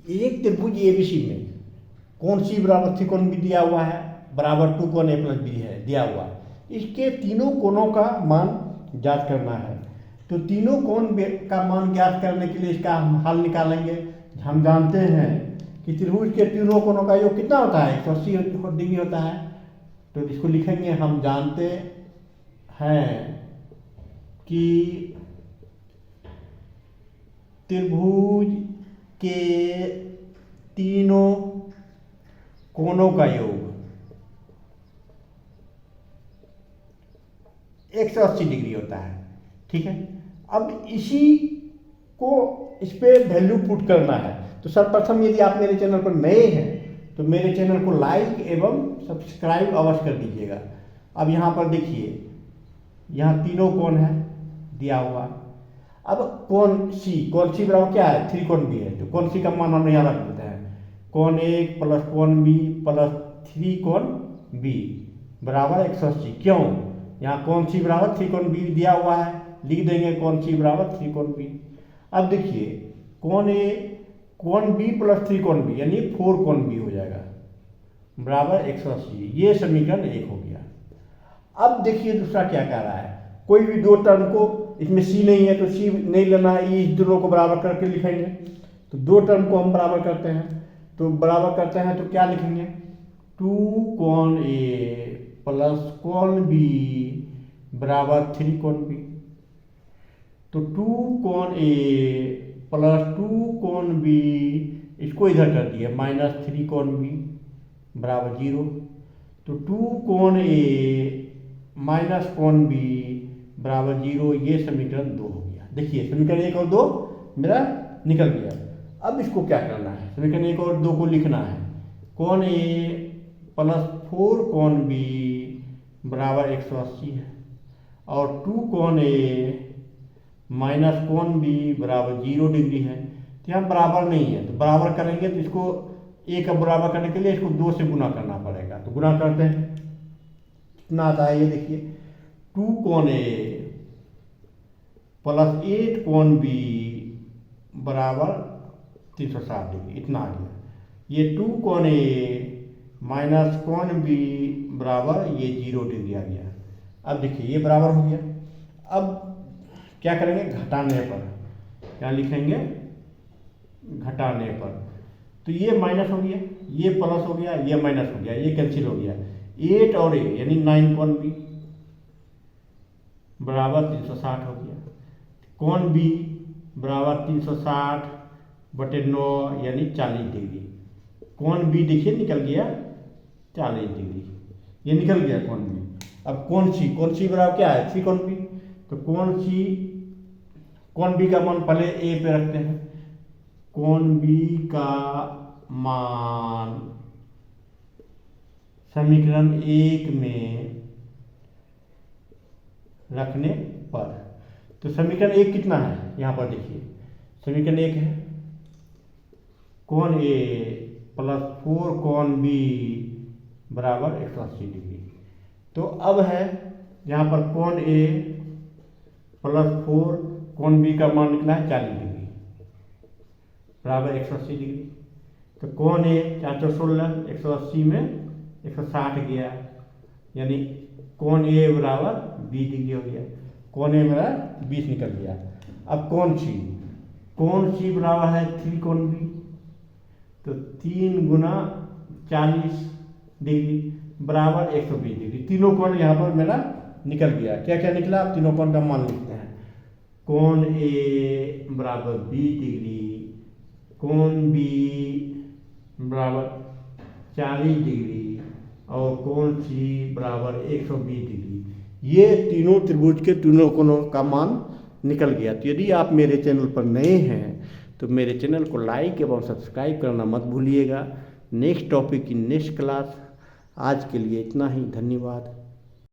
एक त्रिभुज एबीसी में कौन सी बराबर त्रिकोण भी दिया हुआ है, बराबर 2 कोण ए प्लस बी है दिया हुआ है। इसके तीनों कोणों का मान ज्ञात करना है। तो तीनों कोण का मान ज्ञात करने के लिए इसका हम हल निकालेंगे। हम जानते हैं कि त्रिभुज के तीनों कोणों का योग कितना होता है, 180 डिग्री होता है। तो इसको लिखेंगे, हम जानते हैं कि त्रिभुज के तीनों कोणों का योग 180 डिग्री होता है। ठीक है, अब इसी को इस पे वैल्यू पुट करना है। तो सर्वप्रथम यदि आप मेरे चैनल पर नए हैं तो मेरे चैनल को लाइक एवं सब्सक्राइब अवश्य कर दीजिएगा। अब यहाँ पर देखिए, यहाँ तीनों कोण है दिया हुआ। अब कोण सी बराबर क्या है, 3 कोण बी है। तो कोण सी का मान हम यहाँ रख देते हैं, कोण ए प्लस कोण बी प्लस 3 कोण बी बराबर 180। क्यों, यहाँ कोण सी बराबर 3 कोण बी दिया हुआ है, लिख देंगे कोण सी बराबर 3 कोण बी। अब देखिए, कोण ए कोण बी प्लस 3 कोण बी यानी 4 कोण बी हो जाएगा बराबर 180। ये समीकरण 1 हो गया। अब देखिए दूसरा क्या कह रहा है, कोई भी दो टर्म को, इसमें सी नहीं है तो सी नहीं लेना है, इस दोनों को बराबर करके लिखेंगे। तो दो टर्म को हम बराबर करते हैं, तो बराबर करते हैं तो क्या लिखेंगे, 2 कोण ए प्लस कोण बी बराबर 3 कोण बी। तो 2 कोण ए प्लस 2 कोण बी, इसको इधर कर दिए माइनस 3 कोण बी बराबर 0। तो 2 कोण ए माइनस कोण बी बराबर 0। ये समीकरण 2 हो गया। देखिए समीकरण 1 और 2 मेरा निकल गया। अब इसको क्या करना है, समीकरण 1 और 2 को लिखना है, कोण ए प्लस 4 कोण बी बराबर 180 है और 2 कोण ए माइनस कोण बी बराबर 0 डिग्री है। तो यहाँ बराबर नहीं है, तो बराबर करेंगे तो इसको ए का बराबर करने के लिए इसको 2 से गुना करना पड़ेगा। तो गुना करते हैं, कितना आता है ये देखिए, 2 कोण ए प्लस 8 कोण बी बराबर 360 डिग्री, इतना आ गया। ये 2 कोण ए माइनस कोण बी बराबर ये 0 डिग्री आ गया। अब देखिए ये बराबर हो गया। अब क्या करेंगे, घटाने पर क्या लिखेंगे, घटाने पर। तो ये माइनस हो गया, ये प्लस हो गया, ये माइनस हो गया, ये कैंसिल हो गया। 8 और ए यानी 9 कोण बी बराबर 360 हो गया। कोण बी बराबर 360 बटे 9 यानी 40 डिग्री। कोण बी देखिए निकल गया 40 डिग्री, ये निकल गया कोण बी। अब कोण सी बराबर क्या है, 3 कोण बी। तो कोण बी का मान पहले ए पे रखते हैं। कोण बी का मान समीकरण 1 में रखने पर, तो समीकरण 1 कितना है, यहाँ पर देखिए समीकरण 1 है कोण ए प्लस 4 कोण बी बराबर 180 डिग्री। तो अब है यहाँ पर कोण ए प्लस 4 कोण बी का मान निकला है 40 डिग्री बराबर 180 डिग्री। तो कोण ए 416 180 में 160 गया, यानी कोण ए बराबर 20 डिग्री हो गया। कोण ए मेरा 20 निकल गया। अब कोण सी बराबर है 3 कोण बी। तो 3 गुना 40 डिग्री बराबर 120 डिग्री। तीनों कोण यहाँ पर मेरा निकल गया। क्या क्या निकला, आप तीनों कोण का मान लिखते हैं। कोण ए बराबर 20 डिग्री, कोण बी बराबर 40 डिग्री और कोण सी बराबर 120 डिग्री। ये तीनों त्रिभुज के तीनों कोणों का मान निकल गया। तो यदि आप मेरे चैनल पर नए हैं तो मेरे चैनल को लाइक एवं सब्सक्राइब करना मत भूलिएगा। Next topic in next class. आज के लिए इतना ही, धन्यवाद।